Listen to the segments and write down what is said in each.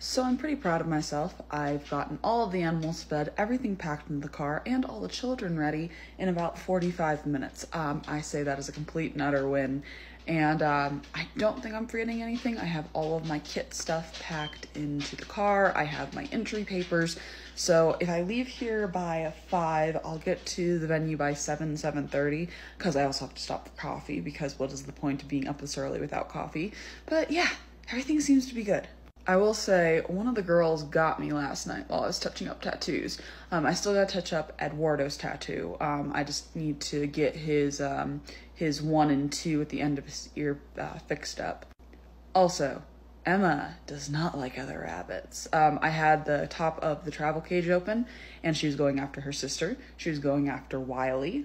So I'm pretty proud of myself. I've gotten all of the animals fed, everything packed into the car, and all the children ready in about 45 minutes. I say that as a complete and utter win. And I don't think I'm forgetting anything. I have all of my kit stuff packed into the car. I have my entry papers. So if I leave here by 5, I'll get to the venue by 7:30, because I also have to stop for coffee, because what is the point of being up this early without coffee? But yeah, everything seems to be good. I will say, one of the girls got me last night while I was touching up tattoos. I still gotta touch up Eduardo's tattoo. I just need to get his 1 and 2 at the end of his ear fixed up. Also, Emma does not like other rabbits. I had the top of the travel cage open, and she was going after her sister. She was going after Wiley.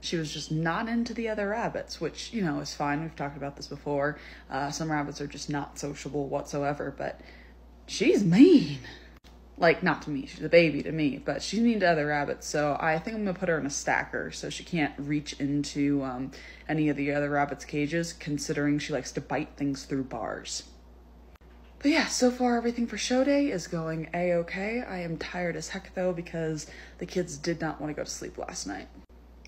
She was just not into the other rabbits, which, you know, is fine. We've talked about this before. Some rabbits are just not sociable whatsoever, but she's mean. Like, not to me, she's a baby to me, but she's mean to other rabbits, so I think I'm gonna put her in a stacker so she can't reach into any of the other rabbits' cages, considering she likes to bite things through bars. But yeah, so far everything for show day is going a-okay. I am tired as heck though, because the kids did not want to go to sleep last night.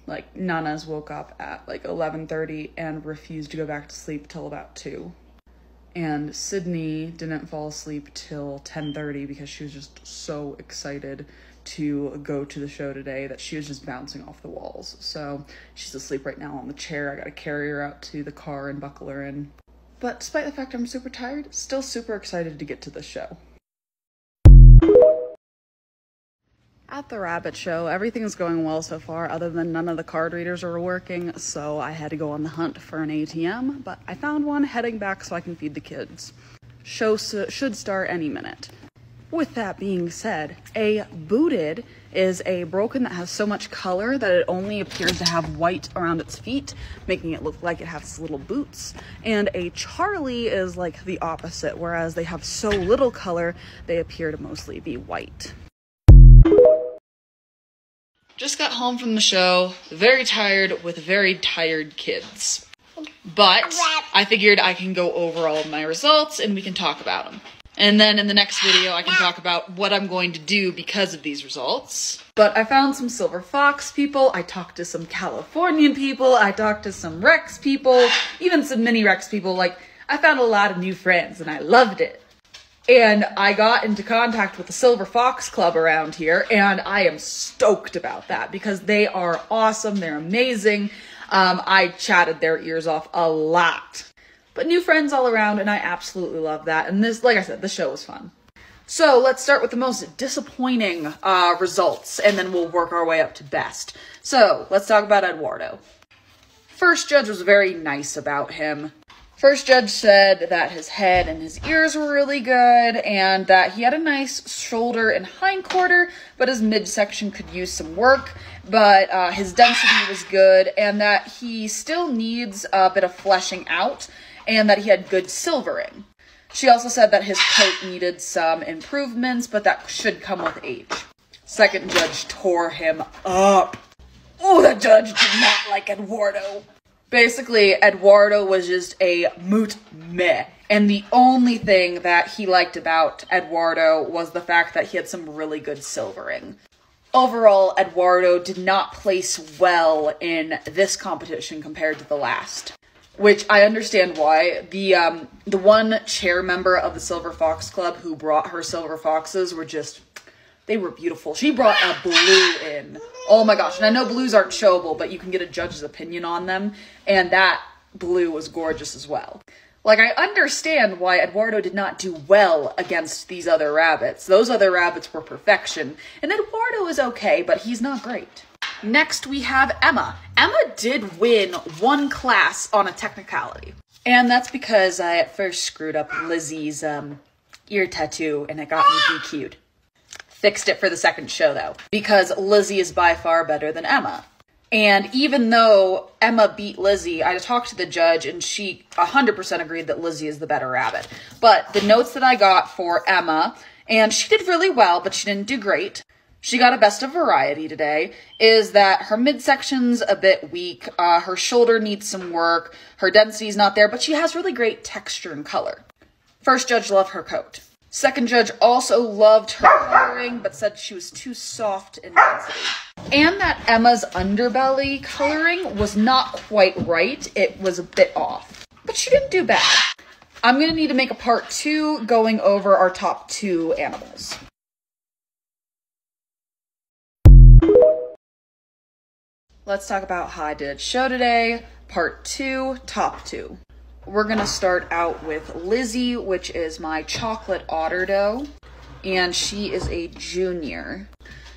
Like, Nana's woke up at like 11:30 and refused to go back to sleep till about 2. And Sydney didn't fall asleep till 10:30 because she was just so excited to go to the show today that she was just bouncing off the walls. So she's asleep right now on the chair. I gotta carry her out to the car and buckle her in. But despite the fact I'm super tired, still super excited to get to the show. At the rabbit show, everything's going well so far, other than none of the card readers are working, so I had to go on the hunt for an ATM, but I found one heading back so I can feed the kids. Show should start any minute. With that being said, a booted is a broken that has so much color that it only appears to have white around its feet, making it look like it has little boots. And a Charlie is like the opposite, whereas they have so little color, they appear to mostly be white. Just got home from the show, very tired with very tired kids. But I figured I can go over all of my results and we can talk about them. And then in the next video, I can talk about what I'm going to do because of these results. But I found some Silver Fox people, I talked to some Californian people, I talked to some Rex people, even some mini Rex people. Like, I found a lot of new friends and I loved it. And I got into contact with the Silver Fox Club around here, and I am stoked about that because they are awesome, they're amazing. I chatted their ears off a lot. But new friends all around, and I absolutely love that. And this, like I said, the show was fun. So let's start with the most disappointing results, and then we'll work our way up to best. So let's talk about Eduardo. First judge was very nice about him. First judge said that his head and his ears were really good, and that he had a nice shoulder and hindquarter, but his midsection could use some work, but his density was good, and that he still needs a bit of fleshing out, and that he had good silvering. She also said that his coat needed some improvements, but that should come with age. Second judge tore him up. Oh, the judge did not like Eduardo. Basically, Eduardo was just a moot meh. And the only thing that he liked about Eduardo was the fact that he had some really good silvering. Overall, Eduardo did not place well in this competition compared to the last. Which I understand why. The one chair member of the Silver Fox Club who brought her silver foxes were just, they were beautiful. She brought a blue in. Oh my gosh, and I know blues aren't showable, but you can get a judge's opinion on them, and that blue was gorgeous as well. Like, I understand why Eduardo did not do well against these other rabbits. Those other rabbits were perfection, and Eduardo is okay, but he's not great. Next, we have Emma. Emma did win one class on a technicality, and that's because I at first screwed up Lizzie's ear tattoo, and it got me DQ'd. Fixed it for the second show, though, because Lizzie is by far better than Emma. And even though Emma beat Lizzie, I talked to the judge, and she 100% agreed that Lizzie is the better rabbit. But the notes that I got for Emma, and she did really well, but she didn't do great. She got a best of variety today, is that her midsection's a bit weak, her shoulder needs some work, her density's not there, but she has really great texture and color. First judge loved her coat. Second judge also loved her coloring, but said she was too soft in density. And that Emma's underbelly coloring was not quite right. It was a bit off. But she didn't do bad. I'm going to need to make a part 2 going over our top 2 animals. Let's talk about how I did show today. Part 2, top 2. We're gonna start out with Lizzie, which is my chocolate otter doe, and she is a junior.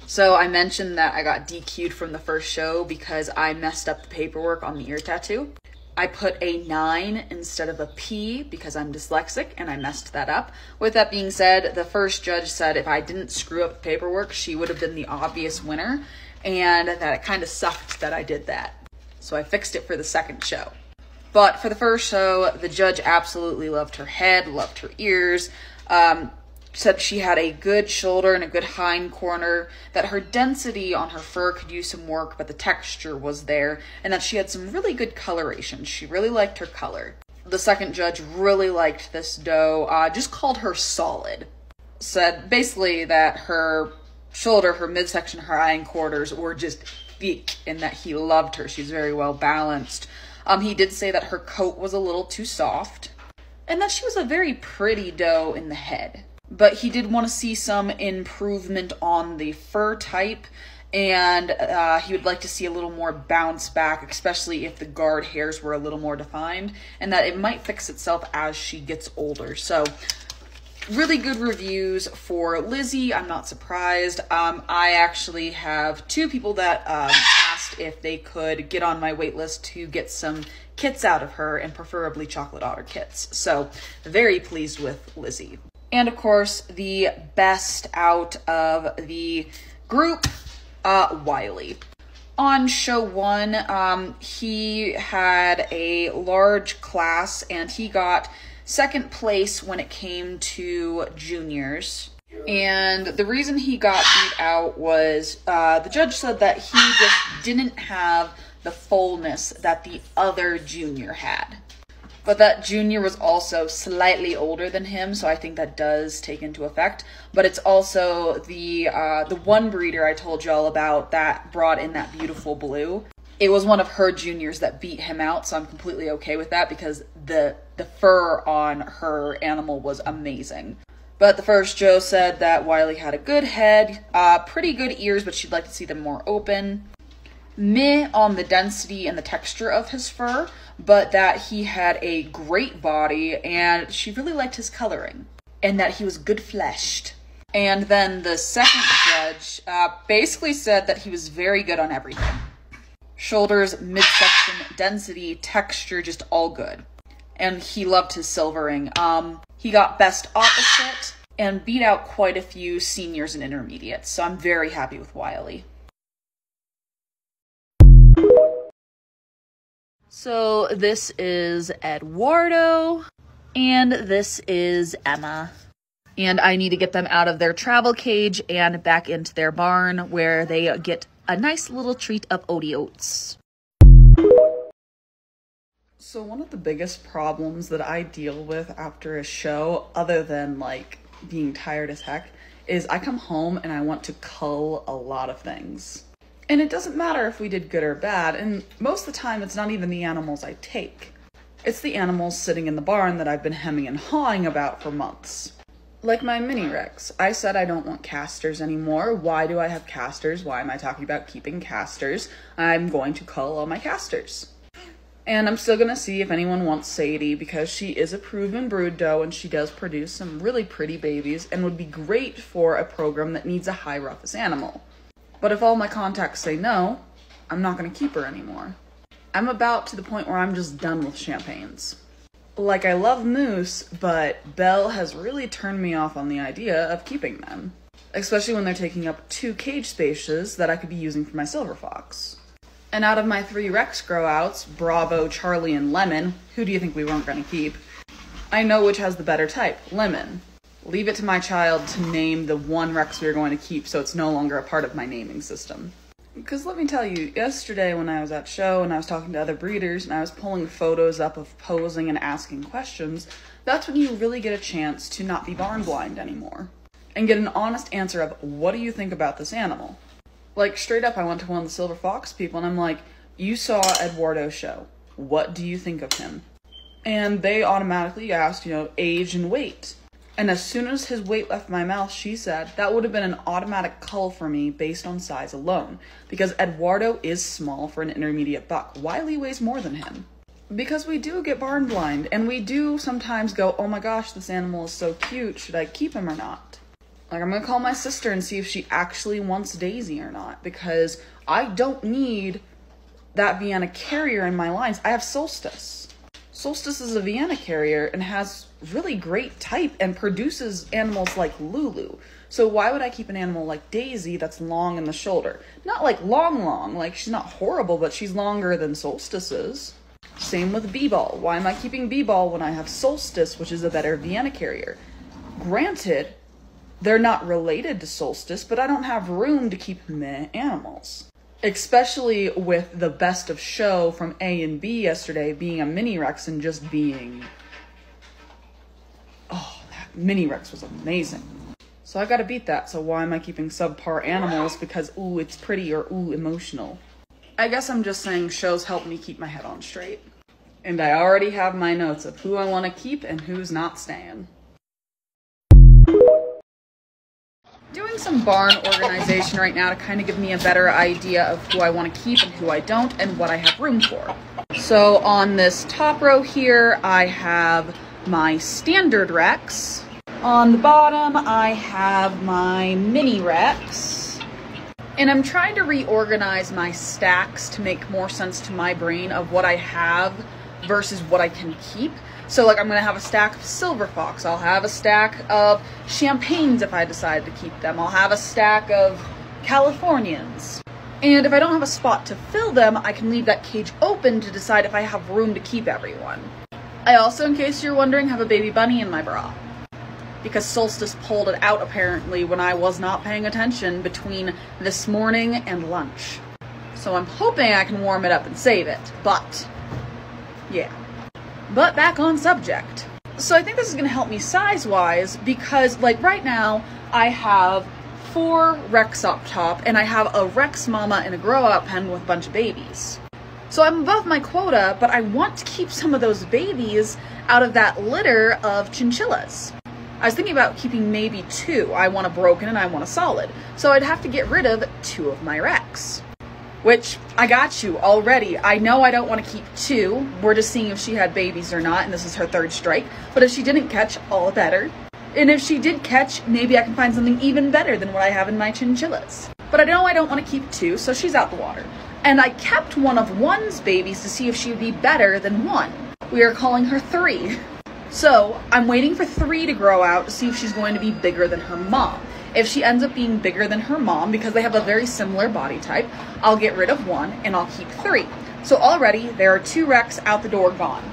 So I mentioned that I got DQ'd from the first show because I messed up the paperwork on the ear tattoo. I put a 9 instead of a P because I'm dyslexic and I messed that up. With that being said, the first judge said if I didn't screw up the paperwork, she would have been the obvious winner, and that it kind of sucked that I did that. So I fixed it for the second show. But for the first show, the judge absolutely loved her head, loved her ears, said she had a good shoulder and a good hind corner, that her density on her fur could use some work, but the texture was there, and that she had some really good coloration. She really liked her color. The second judge really liked this doe, just called her solid. Said basically that her shoulder, her midsection, her hind quarters were just thick, and that he loved her. She's very well balanced. He did say that her coat was a little too soft, and that she was a very pretty doe in the head. But he did want to see some improvement on the fur type, and he would like to see a little more bounce back, especially if the guard hairs were a little more defined, and that it might fix itself as she gets older. So really good reviews for Lizzie. I'm not surprised. I actually have 2 people that asked if they could get on my wait list to get some kits out of her, and preferably chocolate otter kits. So very pleased with Lizzie. And of course, the best out of the group, Wiley. On show 1, he had a large class and he got second place when it came to juniors. And the reason he got beat out was the judge said that he just didn't have the fullness that the other junior had. But that junior was also slightly older than him, so I think that does take into effect. But it's also the one breeder I told y'all about that brought in that beautiful blue. It was one of her juniors that beat him out, so I'm completely okay with that because the fur on her animal was amazing. But the first Joe said that Wiley had a good head, pretty good ears, but she'd like to see them more open. Meh on the density and the texture of his fur, but that he had a great body and she really liked his coloring and that he was good fleshed. And then the second judge basically said that he was very good on everything. Shoulders, midsection, density, texture, just all good. And he loved his silvering. He got best opposite and beat out quite a few seniors and intermediates, so I'm very happy with Wiley. So this is Eduardo, and this is Emma. And I need to get them out of their travel cage and back into their barn where they get a nice little treat of oats. So one of the biggest problems that I deal with after a show, other than like being tired as heck, is I come home and I want to cull a lot of things. And it doesn't matter if we did good or bad, and most of the time it's not even the animals I take. It's the animals sitting in the barn that I've been hemming and hawing about for months. Like my mini Rex. I said I don't want casters anymore. Why do I have casters? Why am I talking about keeping casters? I'm going to cull all my casters. And I'm still gonna see if anyone wants Sadie because she is a proven brood doe and she does produce some really pretty babies and would be great for a program that needs a high rufous animal. But if all my contacts say no, I'm not gonna keep her anymore. I'm about to the point where I'm just done with champagnes. Like, I love moose, but Belle has really turned me off on the idea of keeping them. Especially when they're taking up 2 cage spaces that I could be using for my silver fox. And out of my 3 Rex grow-outs, Bravo, Charlie, and Lemon, who do you think we weren't going to keep? I know which has the better type, Lemon. Leave it to my child to name the one Rex we are going to keep so it's no longer a part of my naming system. Because let me tell you, yesterday when I was at show and I was talking to other breeders and I was pulling photos up of posing and asking questions, that's when you really get a chance to not be barn blind anymore. And get an honest answer of, what do you think about this animal? Like, straight up, I went to one of the Silver Fox people and I'm like, you saw Eduardo's show. What do you think of him? And they automatically asked, age and weight. And as soon as his weight left my mouth, she said, that would have been an automatic cull for me based on size alone. Because Eduardo is small for an intermediate buck. Wiley weighs more than him. Because we do get barn blind, and we do sometimes go, oh my gosh, this animal is so cute, should I keep him or not? Like, I'm gonna call my sister and see if she actually wants Daisy or not, because I don't need that Vienna carrier in my lines. I have Solstice. Solstice is a Vienna carrier and has really great type and produces animals like Lulu. So why would I keep an animal like Daisy that's long in the shoulder? Not like long, like she's not horrible, but she's longer than Solstice is. Same with B-Ball. Why am I keeping B-Ball when I have Solstice, which is a better Vienna carrier? Granted, they're not related to Solstice, but I don't have room to keep meh animals. Especially with the best of show from A and B yesterday being a mini Rex and just being... oh, that mini Rex was amazing. So I gotta beat that, so why am I keeping subpar animals because, ooh, it's pretty or ooh, emotional? I guess I'm just saying shows help me keep my head on straight. And I already have my notes of who I want to keep and who's not staying. Doing some barn organization right now to kind of give me a better idea of who I want to keep and who I don't and what I have room for. So on this top row here, I have my standard Rex. On the bottom, I have my mini Rex. And I'm trying to reorganize my stacks to make more sense to my brain of what I have versus what I can keep. So like I'm going to have a stack of Silver Fox, I'll have a stack of Champagnes if I decide to keep them, I'll have a stack of Californians. And if I don't have a spot to fill them, I can leave that cage open to decide if I have room to keep everyone. I also, in case you're wondering, have a baby bunny in my bra. Because Solstice pulled it out apparently when I was not paying attention between this morning and lunch. So I'm hoping I can warm it up and save it, but yeah. But back on subject. So I think this is going to help me size-wise because, like, right now I have 4 Rex up top and I have a Rex mama in a grow-out pen with a bunch of babies. So I'm above my quota, but I want to keep some of those babies out of that litter of chinchillas. I was thinking about keeping maybe 2. I want a broken and I want a solid. So I'd have to get rid of 2 of my Rex. Which, I got you already. I know I don't want to keep 2. We're just seeing if she had babies or not, and this is her 3rd strike. But if she didn't catch, all the better. And if she did catch, maybe I can find something even better than what I have in my chinchillas. But I know I don't want to keep 2, so she's out the water. And I kept one of 1's babies to see if she would be better than 1. We are calling her 3. So, I'm waiting for 3 to grow out to see if she's going to be bigger than her mom. If she ends up being bigger than her mom, because they have a very similar body type, I'll get rid of 1 and I'll keep 3. So already, there are 2 Rex out the door gone.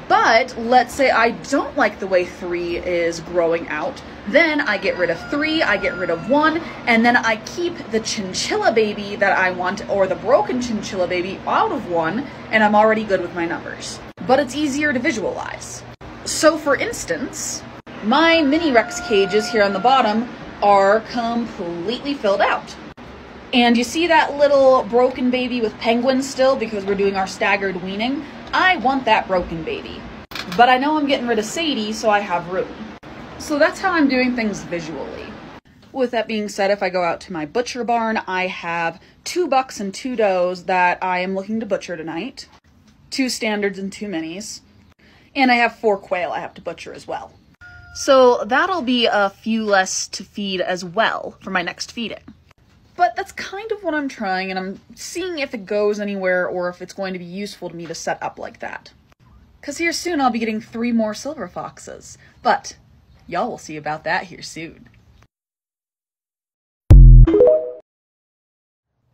But, let's say I don't like the way 3 is growing out, then I get rid of 3, I get rid of 1, and then I keep the chinchilla baby that I want, or the broken chinchilla baby out of 1, and I'm already good with my numbers. But it's easier to visualize. So for instance, my mini Rex cages here on the bottom are completely filled out. And you see that little broken baby with penguins still because we're doing our staggered weaning? I want that broken baby. But I know I'm getting rid of Sadie, so I have room. So that's how I'm doing things visually. With that being said, if I go out to my butcher barn, I have 2 bucks and 2 does that I am looking to butcher tonight. 2 standards and 2 minis. And I have 4 quail I have to butcher as well. So that'll be a few less to feed as well for my next feeding. But that's kind of what I'm trying, and I'm seeing if it goes anywhere or if it's going to be useful to me to set up like that. Because here soon I'll be getting 3 more Silver Foxes. But y'all will see about that here soon.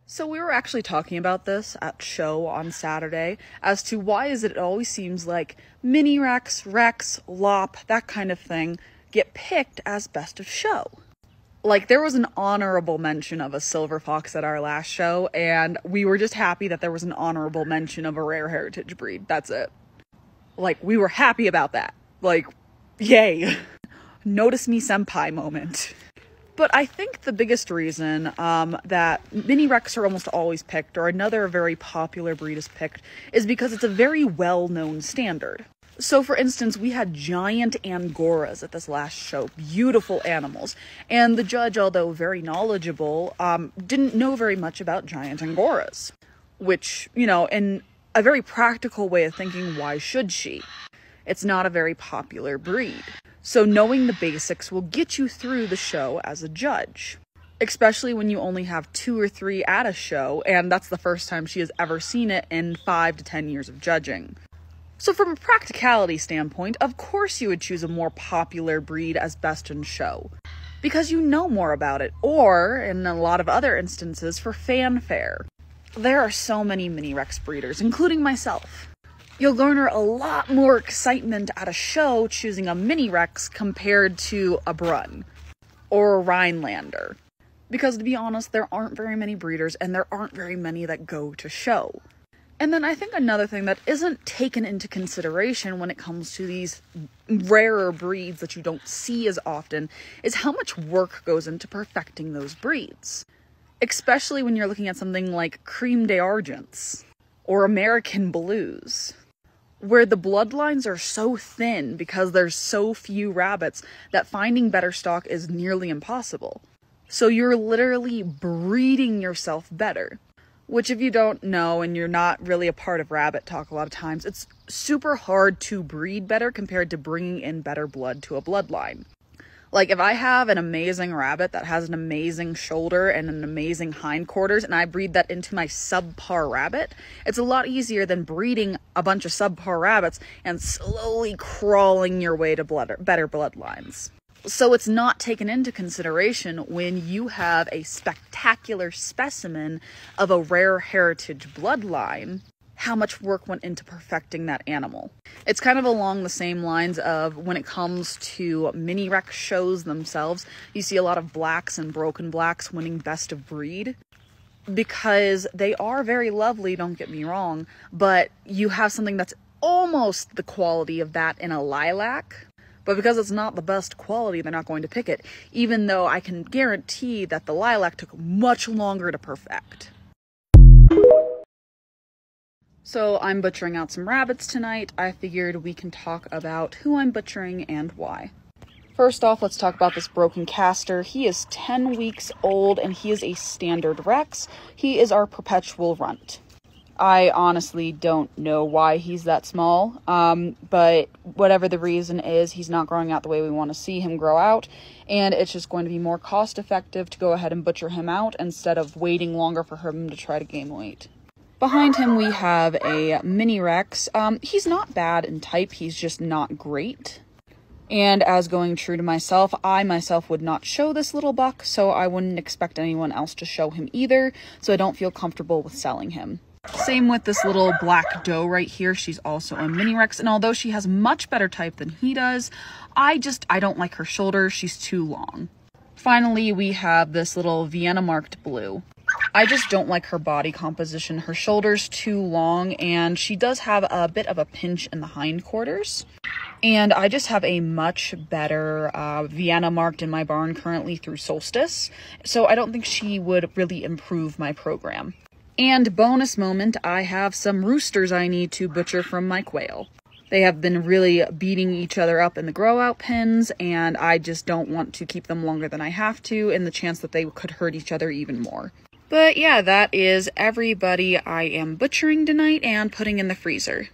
So we were actually talking about this at show on Saturday as to why is it always seems like mini Rex, Rex, Lop, that kind of thing get picked as best of show. Like, there was an honorable mention of a silver fox at our last show, and we were just happy that there was an honorable mention of a rare heritage breed. That's it. Like, we were happy about that. Like, yay. Notice me senpai moment. But I think the biggest reason that mini Rex are almost always picked, or another very popular breed is picked, is because it's a very well-known standard. So, for instance, we had giant Angoras at this last show, beautiful animals, and the judge, although very knowledgeable, didn't know very much about giant Angoras, which, you know, in a very practical way of thinking, why should she? It's not a very popular breed. So knowing the basics will get you through the show as a judge, especially when you only have 2 or 3 at a show, and that's the first time she has ever seen it in 5 to 10 years of judging. So from a practicality standpoint, of course you would choose a more popular breed as best in show, because you know more about it, or, in a lot of other instances, for fanfare. There are so many mini Rex breeders, including myself. You'll garner a lot more excitement at a show choosing a mini Rex compared to a Brun or a Rhinelander. Because to be honest, there aren't very many breeders and there aren't very many that go to show. And then I think another thing that isn't taken into consideration when it comes to these rarer breeds that you don't see as often is how much work goes into perfecting those breeds. Especially when you're looking at something like Cream d'Argents or American Blues, where the bloodlines are so thin because there's so few rabbits that finding better stock is nearly impossible. So you're literally breeding yourself better. Which, if you don't know and you're not really a part of rabbit talk a lot of times, it's super hard to breed better compared to bringing in better blood to a bloodline. Like, if I have an amazing rabbit that has an amazing shoulder and an amazing hindquarters, and I breed that into my subpar rabbit, it's a lot easier than breeding a bunch of subpar rabbits and slowly crawling your way to better bloodlines. So it's not taken into consideration when you have a spectacular specimen of a rare heritage bloodline, how much work went into perfecting that animal. It's kind of along the same lines of when it comes to mini Rex shows themselves, you see a lot of blacks and broken blacks winning best of breed, because they are very lovely, don't get me wrong, but you have something that's almost the quality of that in a lilac. But because it's not the best quality, they're not going to pick it, even though I can guarantee that the lilac took much longer to perfect. So I'm butchering out some rabbits tonight. I figured we can talk about who I'm butchering and why. First off, let's talk about this broken castor. He is 10 weeks old and he is a standard Rex. He is our perpetual runt. I honestly don't know why he's that small, but whatever the reason is, he's not growing out the way we want to see him grow out, and it's just going to be more cost effective to go ahead and butcher him out instead of waiting longer for him to try to gain weight. Behind him we have a mini Rex. He's not bad in type, he's just not great. And as going true to myself, I myself would not show this little buck, so I wouldn't expect anyone else to show him either, so I don't feel comfortable with selling him. Same with this little black doe right here. She's also a mini Rex, and although she has much better type than he does, I don't like her shoulders. She's too long. Finally, we have this little Vienna marked blue. I just don't like her body composition. Her shoulder's too long, and she does have a bit of a pinch in the hindquarters. And I just have a much better Vienna marked in my barn currently through Solstice, so I don't think she would really improve my program. And bonus moment, I have some roosters I need to butcher from my quail. They have been really beating each other up in the grow out pens, and I just don't want to keep them longer than I have to, in the chance that they could hurt each other even more. But yeah, that is everybody I am butchering tonight and putting in the freezer.